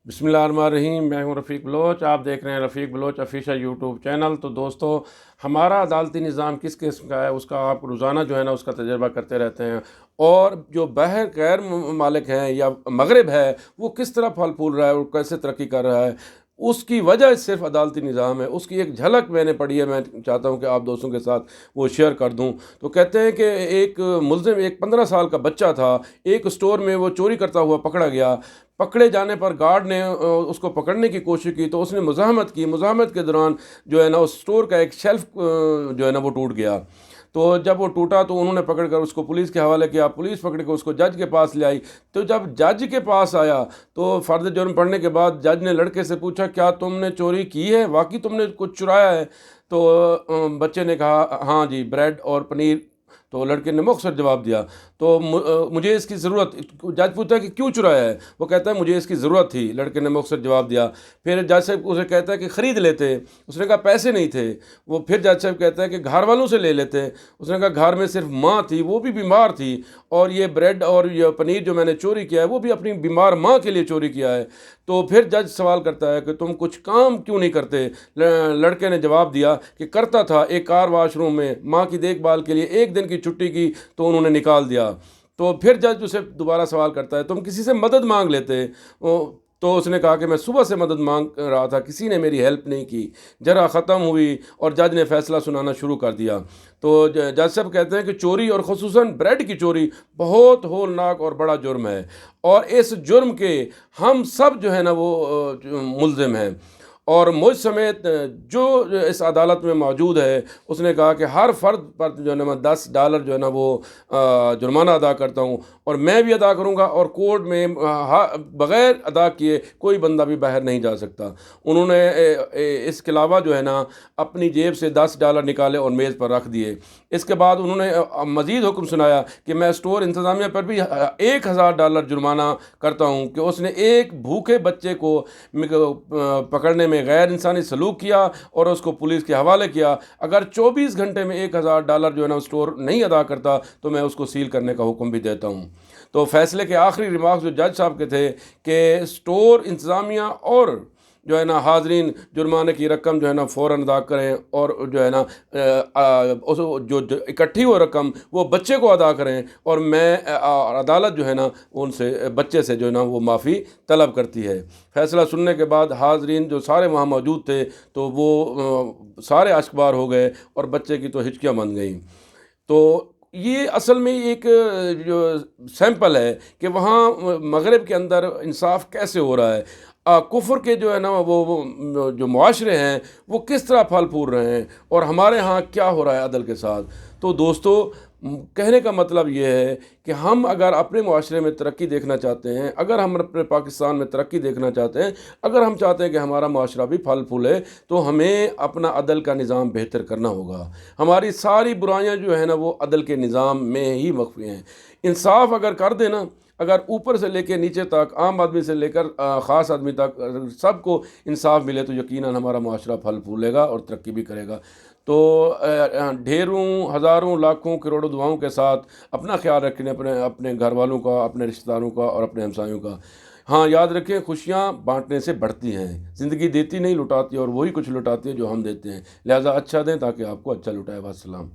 بسم اللہ الرحمن الرحیم۔ میں ہوں رفیق بلوچ، آپ دیکھ رہے ہیں رفیق بلوچ آفیشیل یوٹیوب چینل۔ تو دوستو، ہمارا عدالتی نظام کس قسم کا ہے اس کا آپ روزانہ جو ہے نا اس کا تجربہ کرتے رہتے ہیں، اور جو باہر غیر ممالک ہیں یا مغرب ہے وہ کس طرح پھل پھول رہا ہے اور کیسے ترقی کر رہا ہے، اس کی وجہ صرف عدالتی نظام ہے۔ اس کی ایک جھلک میں نے پڑھی ہے، میں چاہتا ہوں کہ آپ دوستوں کے ساتھ وہ شیئر کر دوں۔ تو کہتے ہیں کہ ایک ملزم، ایک 15 سال کا بچہ تھا، ایک اسٹور میں وہ چوری کرتا ہوا پکڑا گیا۔ پکڑے جانے پر گارڈ نے اس کو پکڑنے کی کوشش کی تو اس نے مزاحمت کی۔ مزاحمت کے دوران جو ہے نا اس اسٹور کا ایک شیلف جو ہے نا وہ ٹوٹ گیا۔ تو جب وہ ٹوٹا تو انہوں نے پکڑ کر اس کو پولیس کے حوالے کیا۔ پولیس پکڑ کے اس کو جج کے پاس لے آئی۔ تو جب جج کے پاس آیا تو فرد جرم پڑھنے کے بعد جج نے لڑکے سے پوچھا، کیا تم نے چوری کی ہے؟ واقعی تم نے کچھ چرایا ہے؟ تو بچے نے کہا، ہاں جی، بریڈ اور پنیر۔ تو لڑکے نے مختصر جواب دیا، تو مجھے اس کی ضرورت۔ جج پوچھتا ہے کہ کیوں چرایا ہے؟ وہ کہتا ہے مجھے اس کی ضرورت تھی۔ لڑکے نے مختصر جواب دیا۔ پھر جج صاحب اسے کہتا ہے کہ خرید لیتے۔ اس نے کہا پیسے نہیں تھے۔ وہ پھر جج صاحب کہتا ہے کہ گھر والوں سے لے لیتے۔ اس نے کہا گھر میں صرف ماں تھی، وہ بھی بیمار تھی، اور یہ بریڈ اور یہ پنیر جو میں نے چوری کیا ہے وہ بھی اپنی بیمار ماں کے لیے چوری کیا ہے۔ تو پھر جج سوال کرتا ہے کہ تم کچھ کام کیوں نہیں کرتے؟ لڑکے نے جواب دیا کہ کرتا تھا، ایک کار واش روم میں ماں کی دیکھ بھال کے لیے ایک دن کی چھٹی کی تو انہوں نے نکال دیا۔ تو پھر جج اسے دوبارہ سوال کرتا ہے، تم کسی سے مدد مانگ لیتے؟ تو اس نے کہا کہ میں صبح سے مدد مانگ رہا تھا، کسی نے میری ہیلپ نہیں کی۔ جرا ختم ہوئی اور جج نے فیصلہ سنانا شروع کر دیا۔ تو جج صاحب کہتے ہیں کہ چوری، اور خصوصاً بریڈ کی چوری، بہت ہولناک اور بڑا جرم ہے، اور اس جرم کے ہم سب جو ہے نا وہ ملزم ہیں، اور مجھ سمیت جو اس عدالت میں موجود ہے۔ اس نے کہا کہ ہر فرد پر جو ہے نا میں $10 جو ہے نا وہ جرمانہ ادا کرتا ہوں، اور میں بھی ادا کروں گا، اور کورٹ میں بغیر ادا کیے کوئی بندہ بھی باہر نہیں جا سکتا۔ انہوں نے اس کے علاوہ جو ہے نا اپنی جیب سے $10 نکالے اور میز پر رکھ دیے۔ اس کے بعد انہوں نے مزید حکم سنایا کہ میں اسٹور انتظامیہ پر بھی $1000 جرمانہ کرتا ہوں کہ اس نے ایک بھوکے بچے کو پکڑنے میں غیر انسانی سلوک کیا اور اس کو پولیس کے حوالے کیا۔ اگر 24 گھنٹے میں $1000 جو ہے نا اسٹور نہیں ادا کرتا تو میں اس کو سیل کرنے کا حکم بھی دیتا ہوں۔ تو فیصلے کے آخری ریمارکس جو جج صاحب کے تھے کہ اسٹور انتظامیہ اور جو ہے نا حاضرین جرمانے کی رقم جو ہے نا فوراً ادا کریں، اور جو ہے نا جو اکٹھی وہ رقم وہ بچے کو ادا کریں، اور میں عدالت جو ہے نا ان سے بچے سے جو ہے نا وہ معافی طلب کرتی ہے۔ فیصلہ سننے کے بعد حاضرین جو سارے وہاں موجود تھے تو وہ سارے اشکبار ہو گئے، اور بچے کی تو ہچکیاں بن گئیں۔ تو یہ اصل میں ایک جو سیمپل ہے کہ وہاں مغرب کے اندر انصاف کیسے ہو رہا ہے، کفر کے جو ہے نا وہ جو معاشرے ہیں وہ کس طرح پھل پھول رہے ہیں، اور ہمارے ہاں کیا ہو رہا ہے عدل کے ساتھ۔ تو دوستو، کہنے کا مطلب یہ ہے کہ ہم اگر اپنے معاشرے میں ترقی دیکھنا چاہتے ہیں، اگر ہم اپنے پاکستان میں ترقی دیکھنا چاہتے ہیں، اگر ہم چاہتے ہیں کہ ہمارا معاشرہ بھی پھل پھولے، تو ہمیں اپنا عدل کا نظام بہتر کرنا ہوگا۔ ہماری ساری برائیاں جو ہیں نا وہ عدل کے نظام میں ہی مخفی ہیں۔ انصاف اگر کر دینا، اگر اوپر سے لے کے نیچے تک، عام آدمی سے لے کر خاص آدمی تک سب کو انصاف ملے، تو یقیناً ہمارا معاشرہ پھل پھولے گا اور ترقی بھی کرے گا۔ تو ڈھیروں، ہزاروں، لاکھوں، کروڑوں دعاؤں کے ساتھ اپنا خیال رکھیں، اپنے گھر والوں کا، اپنے رشتہ داروں کا، اور اپنے ہمسایوں کا۔ ہاں، یاد رکھیں، خوشیاں بانٹنے سے بڑھتی ہیں، زندگی دیتی نہیں لٹاتی، اور وہی کچھ لٹاتی ہے جو ہم دیتے ہیں۔ لہٰذا اچھا دیں تاکہ آپ کو اچھا لٹائے۔ والسلام۔